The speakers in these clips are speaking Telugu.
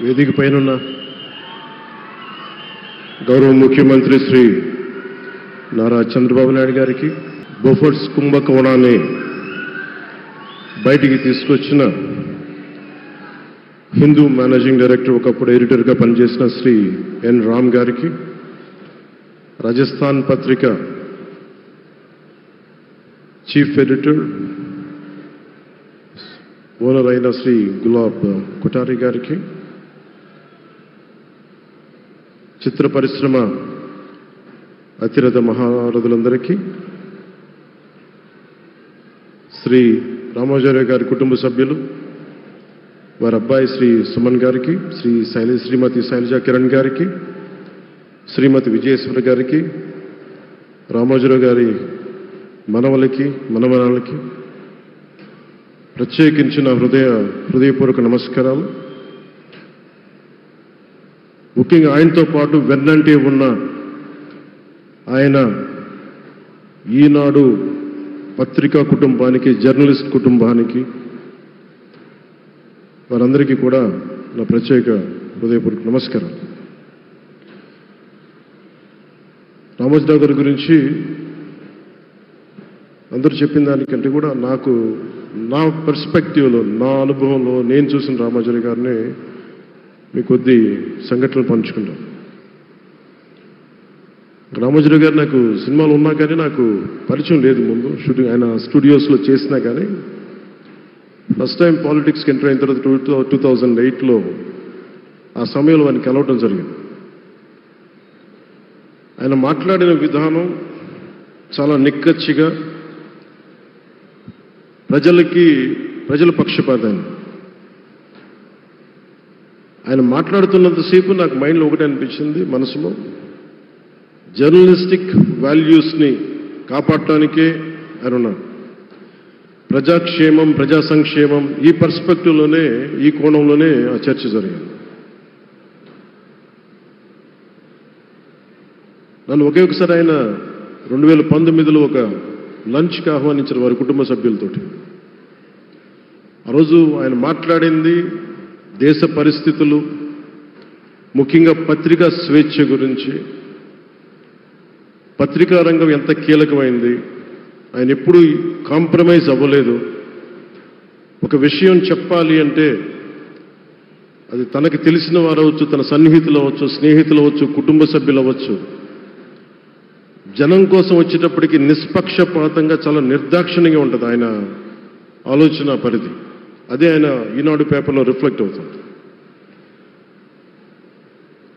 వేదిక పైనున్న గౌరవ ముఖ్యమంత్రి శ్రీ నారా చంద్రబాబు నాయుడు గారికి, బోఫర్స్ కుంభకోణాన్ని బయటికి తీసుకొచ్చిన హిందూ మేనేజింగ్ డైరెక్టర్, ఒకప్పుడు ఎడిటర్గా పనిచేసిన శ్రీ ఎన్ రామ్ గారికి, రాజస్థాన్ పత్రిక చీఫ్ ఎడిటర్ ఓనర్ అయిన శ్రీ గులాబ్ కుటారి గారికి, చిత్ర పరిశ్రమ అతిరథ మహారథులందరికీ, శ్రీ రామోజీరావు గారి కుటుంబ సభ్యులు, వారి అబ్బాయి శ్రీ సుమన్ గారికి, శ్రీమతి శైలజా కిరణ్ గారికి, శ్రీమతి విజయేశ్వర గారికి, రామోజీరావు గారి మనవలకి మనవరాలకి ప్రత్యేకించిన హృదయపూర్వక నమస్కారాలు. ముఖ్యంగా ఆయనతో పాటు వెన్నంటే ఉన్న ఆయన ఈనాడు పత్రికా కుటుంబానికి, జర్నలిస్ట్ కుటుంబానికి, వారందరికీ కూడా నా ప్రత్యేక హృదయపూర్వక నమస్కారం. రామోజీరావు గారి గురించి అందరూ చెప్పిన దానికంటే కూడా నా పర్స్పెక్టివ్లో, నా అనుభవంలో నేను చూసిన రామోజీరావు గారిని మీ కొద్ది సంఘటనలు పంచుకుంటాను. రామోజీరావు గారు నాకు సినిమాలు ఉన్నా కానీ నాకు పరిచయం లేదు. ముందు షూటింగ్ ఆయన స్టూడియోస్లో చేసినా కానీ ఫస్ట్ టైం పాలిటిక్స్కి ఎంటర్ అయిన తర్వాత 2008లో ఆ సమయంలో ఆయన కలవటం జరిగింది. ఆయన మాట్లాడిన విధానం చాలా నిక్కచ్చిగా, ప్రజల పక్షపాతాన్ని. ఆయన మాట్లాడుతున్నంతసేపు నాకు మైండ్లో ఒకటే అనిపించింది, మనసులో జర్నలిస్టిక్ వాల్యూస్ని కాపాడటానికే ఆయన ఉన్నాడు. ప్రజాక్షేమం, ప్రజా సంక్షేమం, ఈ పర్స్పెక్టివ్లోనే, ఈ కోణంలోనే ఆ చర్చ జరిగింది. నన్ను ఒకే ఒకసారి ఆయన 2019లో ఒక లంచ్కి ఆహ్వానించారు వారి కుటుంబ సభ్యులతోటి. ఆ రోజు ఆయన మాట్లాడింది దేశ పరిస్థితులు, ముఖ్యంగా పత్రికా స్వేచ్ఛ గురించి, పత్రికా రంగం ఎంత కీలకమైంది. ఆయన ఎప్పుడూ కాంప్రమైజ్ అవ్వలేదు. ఒక విషయం చెప్పాలి అంటే అది తనకి తెలిసిన వారు అవ్వచ్చు, తన సన్నిహితులు అవ్వచ్చు, స్నేహితులు అవ్వచ్చు, కుటుంబ సభ్యులు అవ్వచ్చు, జనం కోసం వచ్చేటప్పటికి నిష్పక్షపాతంగా, చాలా నిర్దాక్షిణ్యంగా ఉంటుంది ఆయన ఆలోచన పరిధి. అదే ఆయన ఈనాడు పేపర్లో రిఫ్లెక్ట్ అవుతుంది.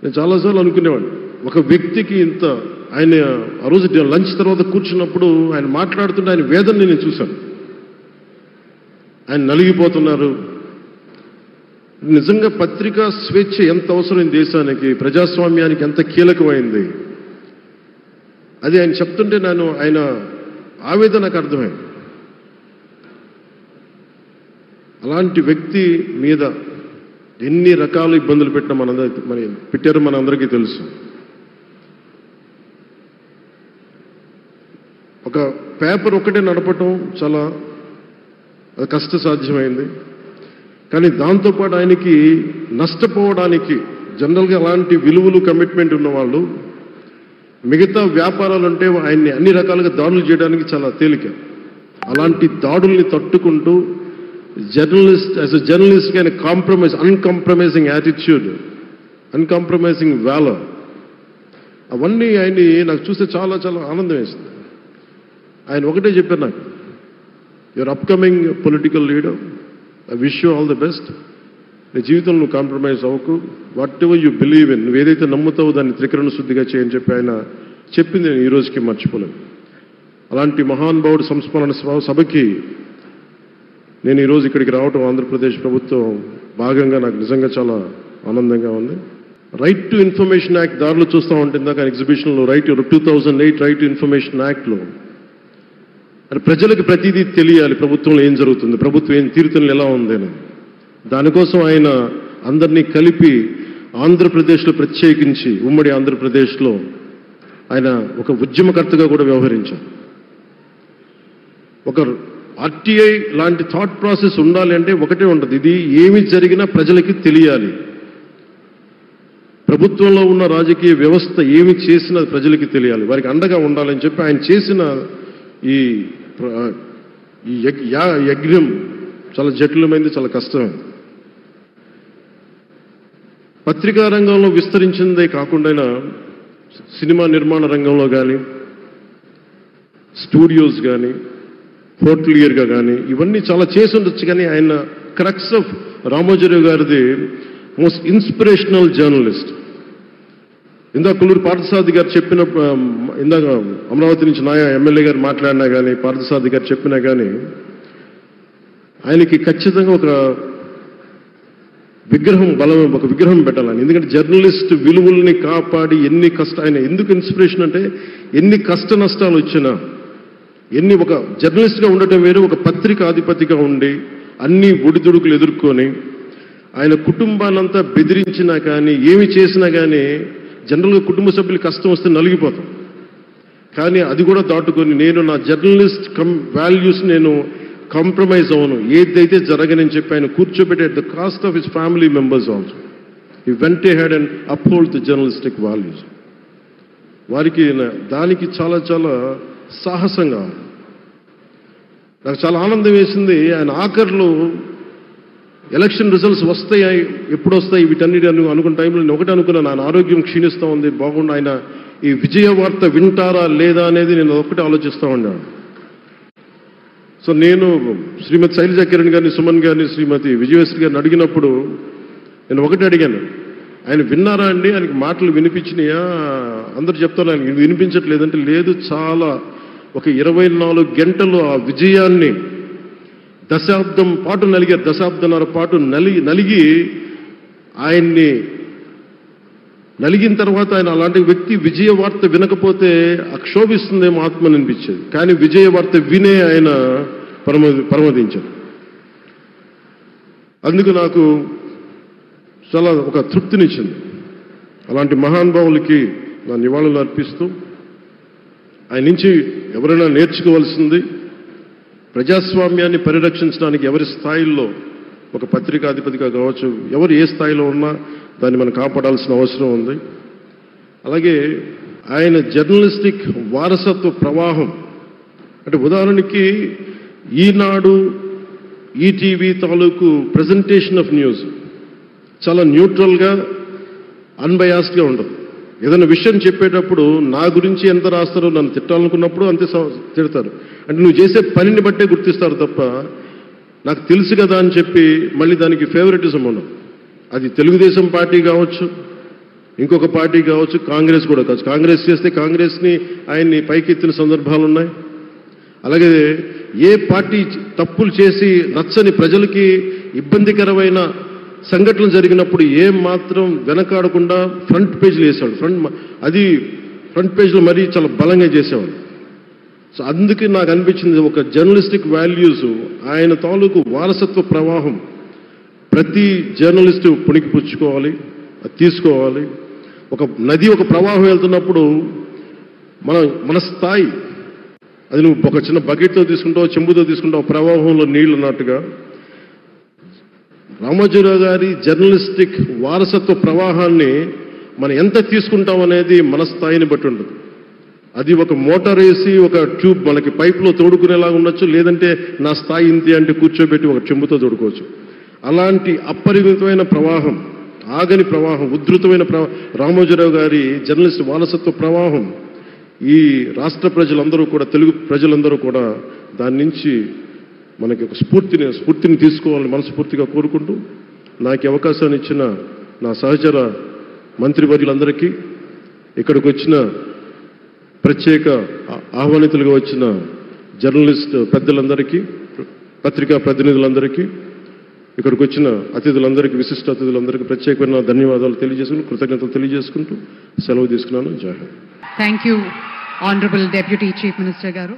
నేను చాలాసార్లు అనుకునేవాడిని, ఒక వ్యక్తికి ఇంత, ఆయన ఆ రోజు లంచ్ తర్వాత కూర్చున్నప్పుడు ఆయన మాట్లాడుతుంటే ఆయన వేదనని నేను చూశాను. ఆయన నలిగిపోతున్నారు. నిజంగా పత్రికా స్వేచ్ఛ ఎంత అవసరం దేశానికి, ప్రజాస్వామ్యానికి ఎంత కీలకమైంది, అది ఆయన చెప్తుంటే ఆయన ఆవేదన నాకు అర్థమైంది. అలాంటి వ్యక్తి మీద ఎన్ని రకాల ఇబ్బందులు పెట్టారో మనందరికీ తెలుసు. ఒక పేపర్ ఒకటే నడపటం చాలా కష్టసాధ్యమైంది. కానీ దాంతోపాటు ఆయనకి నష్టపోవడానికి, జనరల్గా అలాంటి విలువలు, కమిట్మెంట్ ఉన్నవాళ్ళు మిగతా వ్యాపారాలుంటే ఆయన్ని అన్ని రకాలుగా దాడులు చేయడానికి చాలా తేలిక. అలాంటి దాడుల్ని తట్టుకుంటూ యాజ్ ఎ జర్నలిస్ట్ ఆయన అన్కాంప్రమైజింగ్ యాటిట్యూడ్, అన్కాంప్రమైజింగ్ వాలర్, అవన్నీ ఆయన్ని నాకు చూస్తే చాలా చాలా ఆనందం వేసింది. ఆయన ఒకటే చెప్పారు నాకు, your upcoming political leader, I wish you all the best. నీ జీవితంలో నువ్వు కాంప్రమైజ్ అవ్వకు, what ever you believe in, నువ్వు ఏదైతే నమ్ముతావో దాన్ని త్రికరణ శుద్ధిగా చేయని చెప్పి ఆయన చెప్పింది నేను ఈ రోజుకి మర్చిపోలేను. అలాంటి మహానుభావుడు సంస్మరణ సభకి నేను ఈరోజు ఇక్కడికి రావటం, ఆంధ్రప్రదేశ్ ప్రభుత్వం భాగంగా నాకు నిజంగా చాలా ఆనందంగా ఉంది. రైట్ టు ఇన్ఫర్మేషన్ యాక్ట్ దారిలో చూస్తూ ఉంటుంది. ఇందాక ఎగ్జిబిషన్లో 2008 రైట్ టు ఇన్ఫర్మేషన్ యాక్ట్లో అంటే ప్రజలకు ప్రతిదీ తెలియాలి, ప్రభుత్వంలో ఏం జరుగుతుంది, ప్రభుత్వం ఏం తీరుతలు ఎలా ఉంది అని. దానికోసం ఆయన అందరినీ కలిపి ఆంధ్రప్రదేశ్లో, ప్రత్యేకించి ఉమ్మడి ఆంధ్రప్రదేశ్లో ఆయన ఒక ఉద్యమకర్తగా కూడా వ్యవహరించారు. ఒక ఆర్టీఐ లాంటి థాట్ ప్రాసెస్ ఉండాలి అంటే ఒకటే ఉంటుంది, ఇది ఏమి జరిగినా ప్రజలకి తెలియాలి, ప్రభుత్వంలో ఉన్న రాజకీయ వ్యవస్థ ఏమి చేసినా ప్రజలకి తెలియాలి, వారికి అండగా ఉండాలని చెప్పి ఆయన చేసిన ఈ యజ్ఞం చాలా జటిలమైంది, చాలా కష్టమైంది. పత్రికా రంగంలో విస్తరించిందే కాకుండా సినిమా నిర్మాణ రంగంలో కానీ, స్టూడియోస్ కానీ, హోటలియర్గా కానీ ఇవన్నీ చాలా చేసి ఉండొచ్చు. కానీ ఆయన క్రక్స్ ఆఫ్ రామోజీరావు గారిది మోస్ట్ ఇన్స్పిరేషనల్ జర్నలిస్ట్. ఇందాక కొల్లూరు పార్థసారథి గారు చెప్పిన, ఇందాక అమరావతి నుంచి నాయ ఎమ్మెల్యే గారు మాట్లాడినా కానీ, పార్థసారథి గారు చెప్పినా కానీ ఆయనకి ఖచ్చితంగా ఒక విగ్రహం పెట్టాలని. ఎందుకంటే జర్నలిస్ట్ విలువల్ని కాపాడి ఆయన ఎందుకు ఇన్స్పిరేషన్ అంటే ఎన్ని కష్ట నష్టాలు వచ్చినా, ఒక జర్నలిస్ట్గా ఉండటం వేరు, ఒక పత్రికాధిపతిగా ఉండి అన్ని ఒడిదుడుకులు ఎదుర్కొని ఆయన కుటుంబాన్నంతా బెదిరించినా కానీ, ఏమి చేసినా కానీ జనరల్గా కుటుంబ సభ్యులు కష్టం వస్తే నలిగిపోతాం. కానీ అది కూడా దాటుకొని నేను నా జర్నలిస్ట్ వాల్యూస్ నేను కాంప్రమైజ్ అవ్వను, ఏదైతే జరగనని చెప్పి ఆయన కూర్చోబెట్టి at the cost of his family members also he vent ahead and uphold the journalistic values. వారికి దానికి చాలా చాలా సాహసంగా నాకు చాలా ఆనందం వేసింది. ఆయన ఆఖర్లో ఎలక్షన్ రిజల్ట్స్ వస్తాయి, ఎప్పుడు వస్తాయి వీటన్నిటి అనుకున్న టైంలో నేను ఒకటి అనుకున్నాను, ఆయన ఆరోగ్యం క్షీణిస్తూ ఉంది, బాగుండు, ఆయన ఈ విజయ వార్త వింటారా లేదా అనేది నేను ఒకటి ఆలోచిస్తూ ఉన్నాను. సో నేను శ్రీమతి శైలజా కిరణ్ గారిని, సుమన్ గారిని, శ్రీమతి విజయశ్రీ గారిని అడిగినప్పుడు నేను ఒకటి అడిగాను, ఆయన విన్నారా అండి, ఆయనకి మాటలు వినిపించినాయా? అందరూ చెప్తారు ఆయనకి వినిపించట్లేదంటే, లేదు, చాలా ఒక 24 గంటలు ఆ విజయాన్ని దశాబ్దం పాటు నలిగారు, దశాబ్దన్నర పాటు నలిగి ఆయన్ని నలిగిన తర్వాత ఆయన అలాంటి వ్యక్తి విజయ వార్త వినకపోతే అక్షోభిస్తుందేమో ఆత్మని అనిపించేది. కానీ విజయ వార్త వినే ఆయన పరమదించారు. అందుకు నాకు చాలా ఒక తృప్తినిచ్చింది. అలాంటి మహానుభావులకి నా నివాళులు అర్పిస్తూ ఆయన నుంచి ఎవరైనా నేర్చుకోవాల్సింది, ప్రజాస్వామ్యాన్ని పరిరక్షించడానికి ఎవరి స్థాయిల్లో, ఒక పత్రికాధిపతిగా కావచ్చు, ఎవరు ఏ స్థాయిలో ఉన్నా దాన్ని మనం కాపాడాల్సిన అవసరం ఉంది. అలాగే ఆయన జర్నలిస్టిక్ వారసత్వ ప్రవాహం అంటే ఉదాహరణకి ఈనాడు, ఈటీవీ తాలూకు ప్రజెంటేషన్ ఆఫ్ న్యూస్ చాలా న్యూట్రల్గా, అన్బయాస్డ్గా ఉండదు. ఏదైనా విషయం చెప్పేటప్పుడు నా గురించి ఎంత రాస్తారో, నన్ను తిట్టాలనుకున్నప్పుడు అంతే తిడతారు. అంటే నువ్వు చేసే పనిని బట్టే గుర్తిస్తారు తప్ప నాకు తెలుసు కదా అని చెప్పి మళ్ళీ దానికి ఫేవరెటిజం ఉండదు. అది తెలుగుదేశం పార్టీ కావచ్చు, ఇంకొక పార్టీ కావచ్చు, కాంగ్రెస్ కూడా కావచ్చు. కాంగ్రెస్ చేస్తే కాంగ్రెస్ని ఆయన్ని పైకెత్తిన సందర్భాలు ఉన్నాయి. అలాగే ఏ పార్టీ తప్పులు చేసి నచ్చని ప్రజలకి ఇబ్బందికరమైన సంఘటనలు జరిగినప్పుడు ఏం మాత్రం వెనకాడకుండా ఫ్రంట్ పేజీలు వేసేవాడు. ఫ్రంట్ పేజీలో మరీ చాలా బలంగా చేసేవాడు. సో అందుకే నాకు అనిపించింది ఒక జర్నలిస్టిక్ వాల్యూస్, ఆయన తాలూకు వారసత్వ ప్రవాహం ప్రతి జర్నలిస్టు పుణికిపుచ్చుకోవాలి, తీసుకోవాలి. ఒక నది ఒక ప్రవాహం వెళ్తున్నప్పుడు మన స్థాయి, అది నువ్వు ఒక చిన్న బకెట్తో తీసుకుంటావు, చెంబుతో తీసుకుంటావు, ప్రవాహంలో నీళ్లు ఉన్నట్టుగా రామోజీరావు గారి జర్నలిస్టిక్ వారసత్వ ప్రవాహాన్ని మనం ఎంత తీసుకుంటాం అనేది మన స్థాయిని బట్టి ఉంటుంది. అది ఒక మోటార్ వేసి ఒక ట్యూబ్ మనకి పైప్లో తోడుకునేలాగా ఉండొచ్చు, లేదంటే నా స్థాయి ఇంతే అంటే కూర్చోబెట్టి ఒక చెంబుతో తోడుకోవచ్చు. అలాంటి అపరిమితమైన ప్రవాహం, ఆగని ప్రవాహం, ఉధృతమైన రామోజీరావు గారి జర్నలిస్ట్ వారసత్వ ప్రవాహం ఈ రాష్ట్ర ప్రజలందరూ కూడా, తెలుగు ప్రజలందరూ కూడా దాని నుంచి మనకి ఒక స్ఫూర్తిని తీసుకోవాలని మనస్ఫూర్తిగా కోరుకుంటూ, నాకు అవకాశాన్ని ఇచ్చిన నా సహచర మంత్రివర్యులందరికీ, ఇక్కడికి వచ్చిన ప్రత్యేక ఆహ్వానితులుగా వచ్చిన జర్నలిస్ట్ పెద్దలందరికీ, పత్రికా ప్రతినిధులందరికీ, ఇక్కడికి వచ్చిన అతిథులందరికీ, విశిష్ట అతిథులందరికీ ప్రత్యేకమైన ధన్యవాదాలు తెలియజేసుకుంటూ, కృతజ్ఞతలు తెలియజేసుకుంటూ సెలవు తీసుకున్నాను. జై Hind. Thank you honourable deputy chief minister గారు.